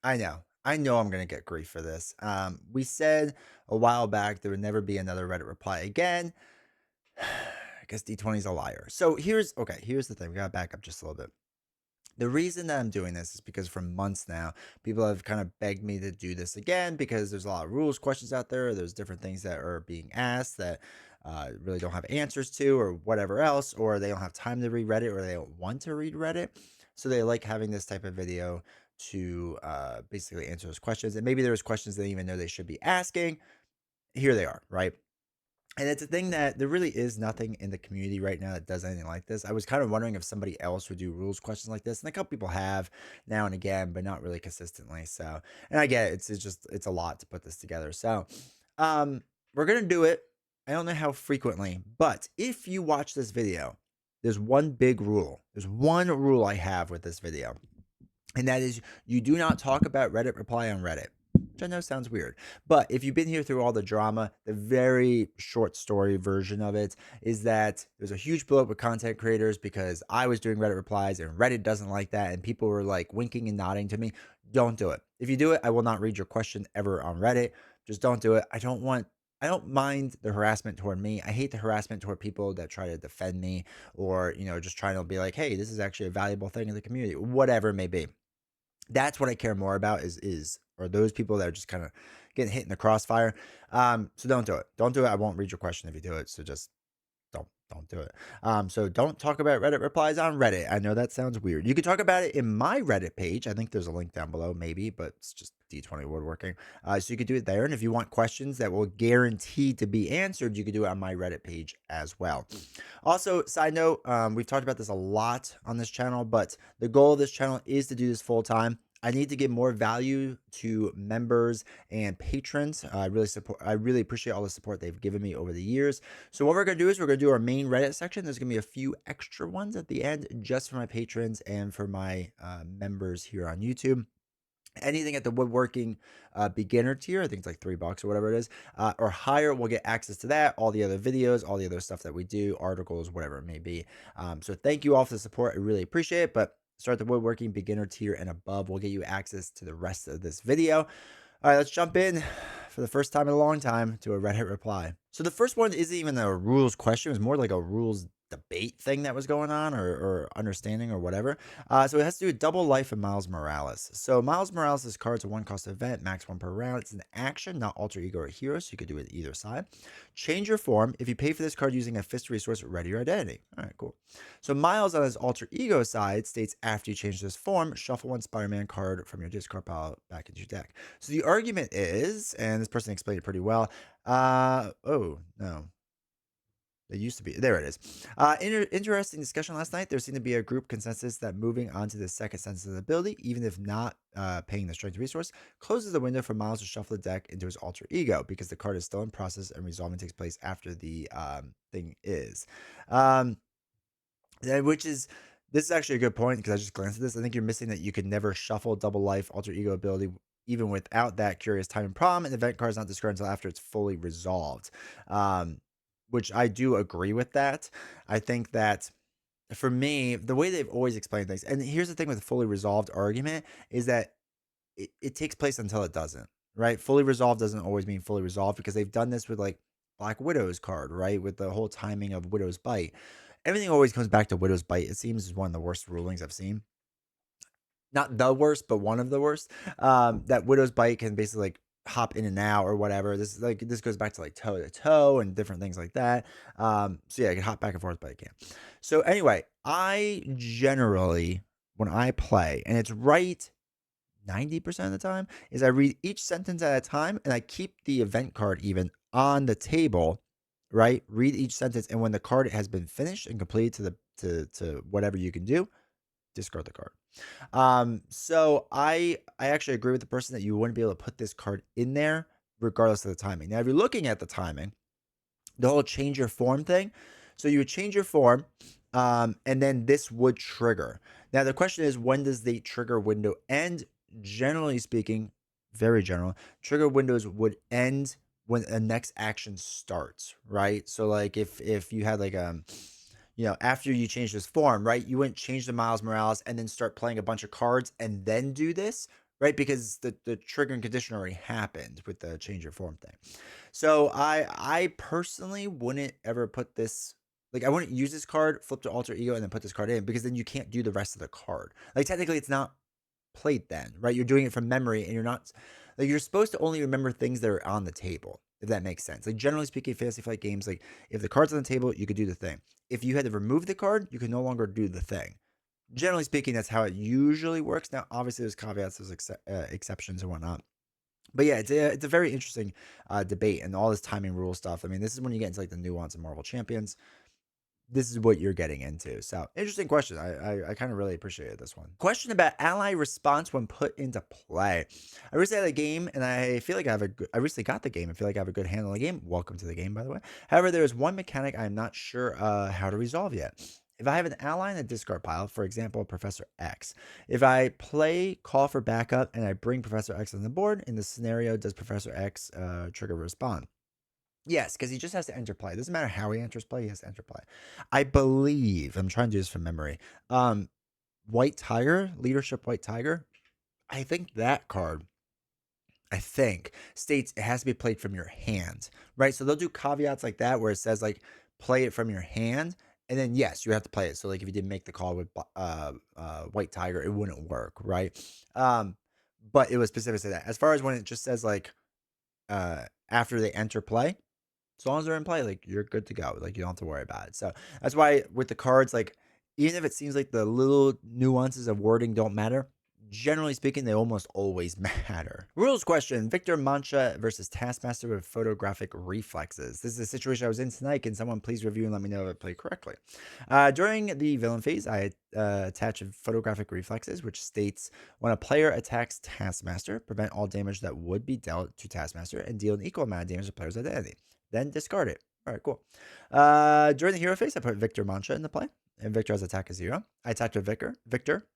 I know. I know I'm gonna get grief for this. We said a while back there would never be another Reddit reply again. I guess D20 is a liar. So here's the thing. We gotta back up just a little bit. The reason that I'm doing this is because for months now, people have kind of begged me to do this again because there's a lot of rules questions out there. There's different things that are being asked that really don't have answers to, or whatever else, or they don't have time to read Reddit, or they don't want to read Reddit. So they like having this type of video to basically answer those questions. And maybe there's questions they even know they should be asking. Here they are, right? And it's a thing that there really is nothing in the community right now that does anything like this. I was kind of wondering if somebody else would do rules questions like this, and a couple people have now and again, but not really consistently. So, and I get it, it's a lot to put this together. So, um, we're gonna do it. I don't know how frequently, but if you watch this video, there's one big rule. There's one rule I have with this video, and that is you do not talk about Reddit reply on Reddit, which I know sounds weird. But if you've been here through all the drama, the very short story version of it is that there's a huge blow up with content creators because I was doing Reddit replies and Reddit doesn't like that. And people were like winking and nodding to me. Don't do it. If you do it, I will not read your question ever on Reddit. Just don't do it. I don't mind the harassment toward me. I hate the harassment toward people that try to defend me or, just trying to be like, hey, this is actually a valuable thing in the community, whatever it may be. That's what I care more about is or those people that are just kind of getting hit in the crossfire. So don't do it. Don't do it. I won't read your question if you do it. So just don't do it. So don't talk about Reddit replies on Reddit. I know that sounds weird. You can talk about it in my Reddit page. I think there's a link down below, maybe, but it's just D20 woodworking. So you could do it there. And if you want questions that will guarantee to be answered, you could do it on my Reddit page as well. Also, side note, we've talked about this a lot on this channel, but the goal of this channel is to do this full time. I need to give more value to members and patrons. I really appreciate all the support they've given me over the years. So what we're going to do is we're going to do our main Reddit section. There's going to be a few extra ones at the end just for my patrons and for my members here on YouTube. Anything at the woodworking beginner tier, I think it's like $3 or whatever it is, or higher, will get access to that, all the other videos, all the other stuff that we do, articles, whatever it may be. So thank you all for the support. I really appreciate it. But start the woodworking beginner tier and above will get you access to the rest of this video. All right, let's jump in for the first time in a long time to a Reddit reply. So the first one isn't even a rules question. It was more like a rules debate thing that was going on or understanding or whatever. So it has to do with Double Life and Miles Morales. So Miles Morales' card's a one-cost event, max one per round. It's an action, not alter ego or hero, so you could do it either side. Change your form if you pay for this card using a fist resource, ready your identity. All right, cool. So Miles on his alter ego side states after you change this form, shuffle one Spider-Man card from your discard pile back into your deck. So the argument is, and this person explained it pretty well. Oh no, it used to be. There it is. Interesting discussion last night. There seemed to be a group consensus that moving on to the second sensitive ability, even if not paying the strength resource, closes the window for Miles to shuffle the deck into his alter ego because the card is still in process and resolving takes place after the thing is. Um, which is this is actually a good point because I just glanced at this. I think you're missing that you could never shuffle double life alter ego ability even without that curious timing problem. An event card is not discarded until after it's fully resolved. Which I do agree with that. I think that for me, the way they've always explained things, and here's the thing with the fully resolved argument, is that it takes place until it doesn't, right? Fully resolved doesn't always mean fully resolved because they've done this with like Black Widow's card, right? With the whole timing of Widow's Bite. Everything always comes back to Widow's Bite. It seems is one of the worst rulings I've seen. Not the worst, but one of the worst. That Widow's Bite can basically like hop in and out or whatever. This goes back to like toe to toe and different things like that. So yeah, I can hop back and forth, but I can't. So anyway, I generally when I play, and it's right 90% of the time, is I read each sentence at a time and I keep the event card even on the table, right? Read each sentence, and when the card has been finished and completed to whatever you can do, discard the card. So I actually agree with the person that you wouldn't be able to put this card in there regardless of the timing. Now, if you're looking at the timing, the whole change your form thing, so you would change your form, and then this would trigger. Now, the question is, when does the trigger window end? Generally speaking, very general, trigger windows would end when a next action starts, right? So like if you had like after you change this form, right? You wouldn't change the Miles Morales and then start playing a bunch of cards and then do this, right? Because the trigger and condition already happened with the change your form thing. So I personally wouldn't ever put this like I wouldn't use this card, flip to alter ego, and then put this card in because then you can't do the rest of the card. Like technically, it's not played then, right? You're doing it from memory, and you're not like you're supposed to only remember things that are on the table, if that makes sense. Like generally speaking, fantasy flight games, like if the card's on the table, you could do the thing. If you had to remove the card, you can no longer do the thing. Generally speaking, that's how it usually works. Now, obviously, there's caveats, there's exceptions and whatnot. But yeah, it's a very interesting debate and all this timing rule stuff. I mean, this is when you get into like the nuance of Marvel Champions. This is what you're getting into. So interesting question. I kind of really appreciated this one. Question about ally response when put into play. I recently had a game and I feel like I recently got the game. I feel like I have a good handle on the game. Welcome to the game, by the way. However, there is one mechanic I'm not sure how to resolve yet. If I have an ally in a discard pile, for example, Professor X, if I play call for backup and I bring Professor X on the board, in the scenario, does Professor X trigger respond? Yes, because he just has to enter play. It doesn't matter how he enters play, he has to enter play. I believe, I'm trying to do this from memory. White Tiger, Leadership White Tiger. I think that card, I think, states it has to be played from your hand, right? So they'll do caveats like that where it says like play it from your hand, and then yes, you have to play it. So like if you didn't make the call with White Tiger, it wouldn't work, right? Um, but it was specific to that. As far as when it just says like after they enter play, as long as they're in play, like you're good to go. Like you don't have to worry about it. So that's why with the cards, like even if it seems like the little nuances of wording don't matter, generally speaking, they almost always matter. Rules question: Victor Mancha versus Taskmaster with photographic reflexes. This is a situation I was in tonight. Can someone please review and let me know if I played correctly? During the villain phase, I attach photographic reflexes, which states when a player attacks Taskmaster, prevent all damage that would be dealt to Taskmaster and deal an equal amount of damage to player's identity. Then discard it. All right, cool. During the hero phase, I put Victor Mancha into play, and Victor has attack as 0. I attacked with Victor,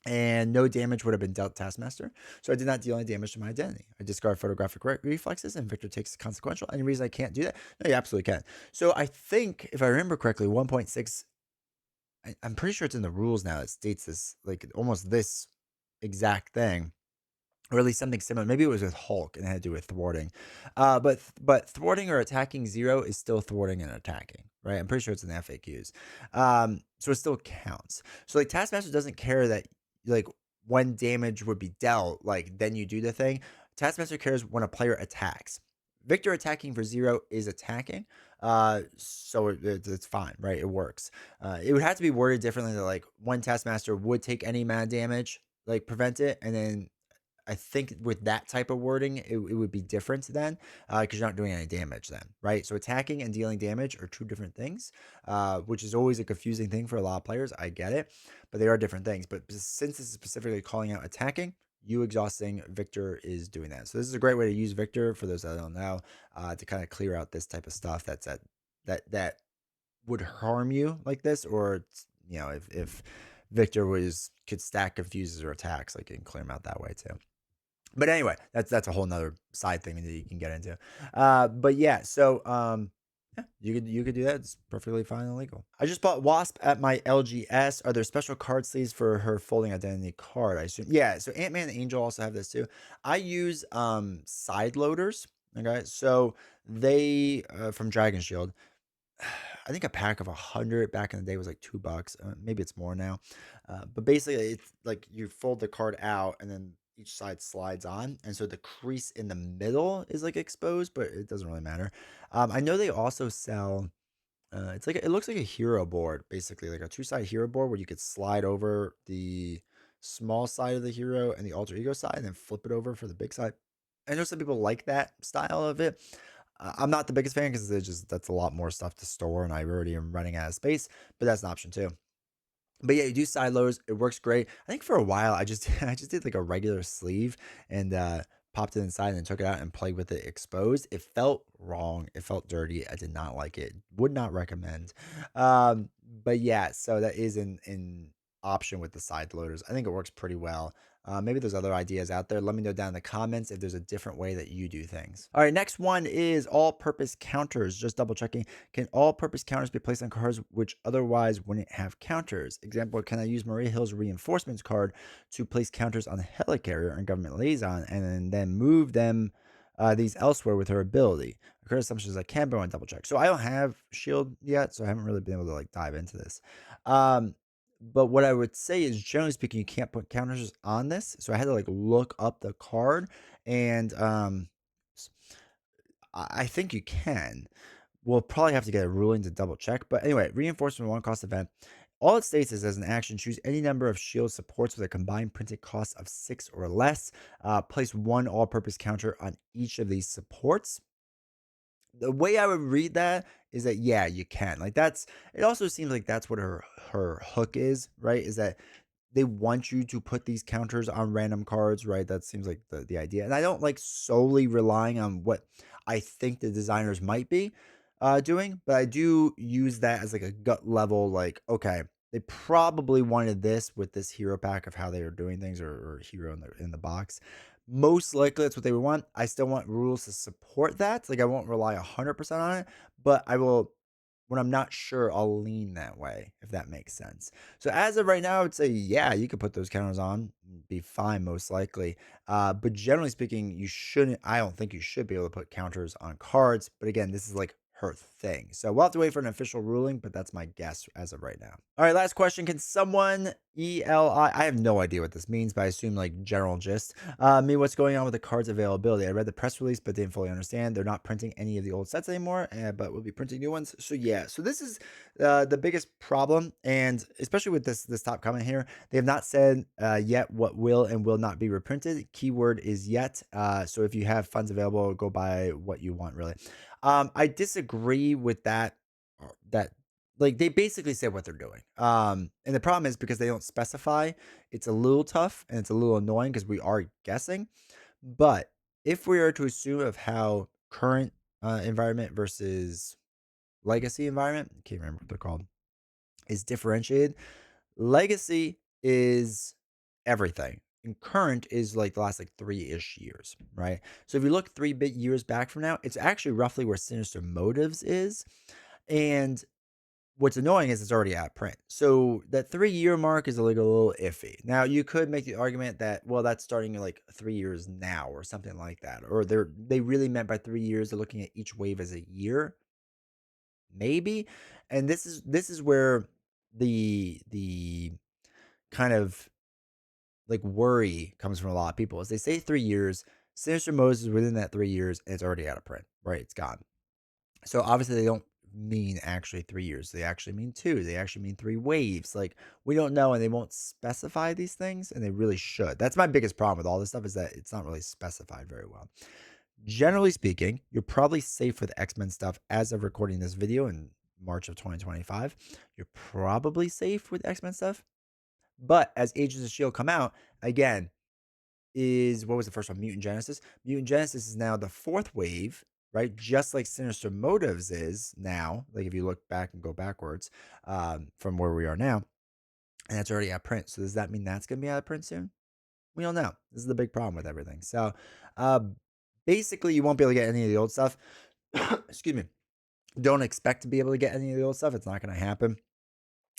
and no damage would have been dealt Taskmaster, so I did not deal any damage to my identity. I discard photographic reflexes, and Victor takes consequential. Any reason I can't do that? No, you absolutely can. So I think, if I remember correctly, 1.6, I'm pretty sure it's in the rules now. It states this, like almost this exact thing, or at least something similar. Maybe it was with Hulk and it had to do with thwarting. But thwarting or attacking 0 is still thwarting and attacking, right? I'm pretty sure it's in the FAQs. So it still counts. So like Taskmaster doesn't care that like when damage would be dealt, like then you do the thing. Taskmaster cares when a player attacks. Victor attacking for 0 is attacking. So it's fine, right? It works. It would have to be worded differently that like when Taskmaster would take any amount of damage, like prevent it, and then I think with that type of wording, it would be different then because you're not doing any damage then, right? So attacking and dealing damage are two different things, which is always a confusing thing for a lot of players. I get it, but they are different things. But since this is specifically calling out attacking, you exhausting Victor is doing that. So this is a great way to use Victor for those that don't know to kind of clear out this type of stuff that would harm you like this, or if Victor could stack confuses or attacks, like you can clear them out that way too. But anyway, that's a whole nother side thing that you can get into. But yeah, so yeah, you could do that. It's perfectly fine and legal. I just bought Wasp at my LGS. Are there special card sleeves for her folding identity card? I assume. Yeah, so Ant-Man and Angel also have this too. I use side loaders. Okay, so they from Dragon Shield. I think a pack of 100 back in the day was like $2. Maybe it's more now. But basically, it's like you fold the card out and then each side slides on. And so the crease in the middle is like exposed, but it doesn't really matter. I know they also sell, it looks like a hero board, basically, like a two-side hero board where you could slide over the small side of the hero and the alter ego side and then flip it over for the big side. I know some people like that style of it. I'm not the biggest fan because that's a lot more stuff to store, and I already am running out of space. But that's an option too. But yeah, you do side loaders. It works great. I think for a while I just I just did like a regular sleeve and popped it inside and then took it out and played with it exposed. It felt wrong. It felt dirty. I did not like it. Would not recommend. But yeah, so that is in option with the side loaders. I think it works pretty well. Maybe there's other ideas out there. Let me know down in the comments if there's a different way that you do things. All right, next one is all-purpose counters. Just double checking. Can all-purpose counters be placed on cards which otherwise wouldn't have counters? Example, can I use Maria Hill's reinforcements card to place counters on the helicarrier and government liaison and then move them these elsewhere with her ability? The current assumption is I can, but I want to double check. So I don't have shield yet, so I haven't really been able to like dive into this. But what I would say is, generally speaking, you can't put counters on this. So I had to like look up the card, and I think you can. We'll probably have to get a ruling to double check. But anyway, reinforcement one cost event. All it states is, as an action, choose any number of shield supports with a combined printed cost of 6 or less. Place one all-purpose counter on each of these supports. The way I would read that is that, yeah, you can. Like, that's it. Also seems like that's what her hook is, right? Is that they want you to put these counters on random cards, right? That seems like the idea. And I don't like solely relying on what I think the designers might be doing, but I do use that as like a gut level, like, okay, they probably wanted this with this hero pack of how they were doing things, or hero in the box. Most likely that's what they would want. I still want rules to support that. Like, I won't rely 100% on it, but I will, when I'm not sure, I'll lean that way, if that makes sense. So as of right now, I would say, yeah, you could put those counters on, be fine, most likely. But generally speaking, you shouldn't, I don't think you should be able to put counters on cards. But again, this is like her thing. So we'll have to wait for an official ruling, but that's my guess as of right now. All right, last question. Can someone I have no idea what this means, but I assume like general gist. Me, what's going on with the cards availability? I read the press release, but didn't fully understand. They're not printing any of the old sets anymore, but we'll be printing new ones. So yeah, so this is the biggest problem, and especially with this top comment here, they have not said yet what will and will not be reprinted. Keyword is yet. So if you have funds available, go buy what you want. Really, I disagree with that. That like they basically say what they're doing. And the problem is because they don't specify, it's a little tough and it's a little annoying because we are guessing. But if we are to assume of how current environment versus legacy environment, I can't remember what they're called, is differentiated. Legacy is everything. And current is like the last like 3-ish years, right? So if you look 3 bit years back from now, it's actually roughly where Sinister Motives is. And what's annoying is it's already out of print. So that 3-year mark is like a little iffy. Now you could make the argument that, well, that's starting like 3 years now or something like that. Or they really meant by 3 years they're looking at each wave as a year, maybe. And this is where the kind of like worry comes from a lot of people. Is they say 3 years, Sinister Moses is within that 3 years, and it's already out of print, right? It's gone. So obviously they don't mean actually 3 years. They actually mean two. They actually mean 3 waves. Like, we don't know, and they won't specify these things, and they really should. That's my biggest problem with all this stuff, is that it's not really specified very well. Generally speaking, you're probably safe with X-Men stuff as of recording this video in March of 2025. You're probably safe with X-Men stuff. But as Agents of S.H.I.E.L.D. come out, again, what was the first one? Mutant Genesis. Mutant Genesis is now the 4th wave, right? Just like Sinister Motives is now. Like, if you look back and go backwards from where we are now, and that's already out of print. So does that mean that's going to be out of print soon? We don't know. This is the big problem with everything. So basically, you won't be able to get any of the old stuff. Excuse me. Don't expect to be able to get any of the old stuff. It's not going to happen.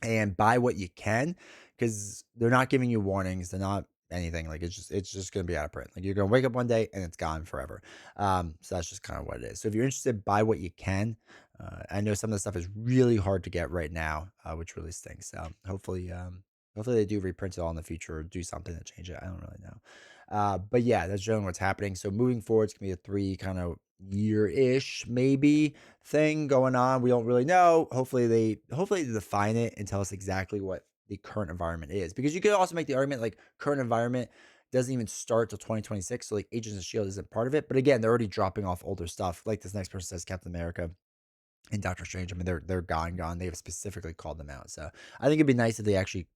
And buy what you can, because they're not giving you warnings. They're not anything. Like, it's just going to be out of print. Like, you're going to wake up one day and it's gone forever. So that's just kind of what it is. So if you're interested, buy what you can. I know some of the stuff is really hard to get right now, which really stinks. So hopefully they do reprint it all in the future or do something to change it. I don't really know. But yeah, that's generally what's happening. So moving forward, it's gonna be a 3 kind of year-ish maybe thing going on. We don't really know. Hopefully they define it and tell us exactly what the current environment is. Because you could also make the argument like current environment doesn't even start till 2026. So like Agents of S.H.I.E.L.D. isn't part of it. But again, they're already dropping off older stuff. Like this next person says, Captain America and Doctor Strange. I mean, they're gone. They've specifically called them out. So I think it'd be nice if they actually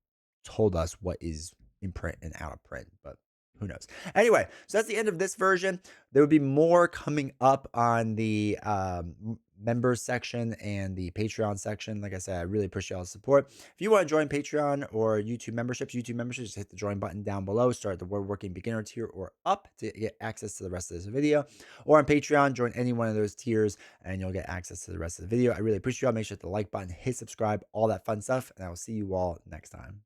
told us what is in print and out of print, but who knows? Anyway, so that's the end of this version. There will be more coming up on the members section and the Patreon section. Like I said, I really appreciate all the support. If you want to join Patreon or YouTube memberships, just hit the join button down below. Start at the woodworking beginner tier or up to get access to the rest of this video. Or on Patreon, join any one of those tiers and you'll get access to the rest of the video. I really appreciate y'all. Make sure to hit the like button, hit subscribe, all that fun stuff, and I will see you all next time.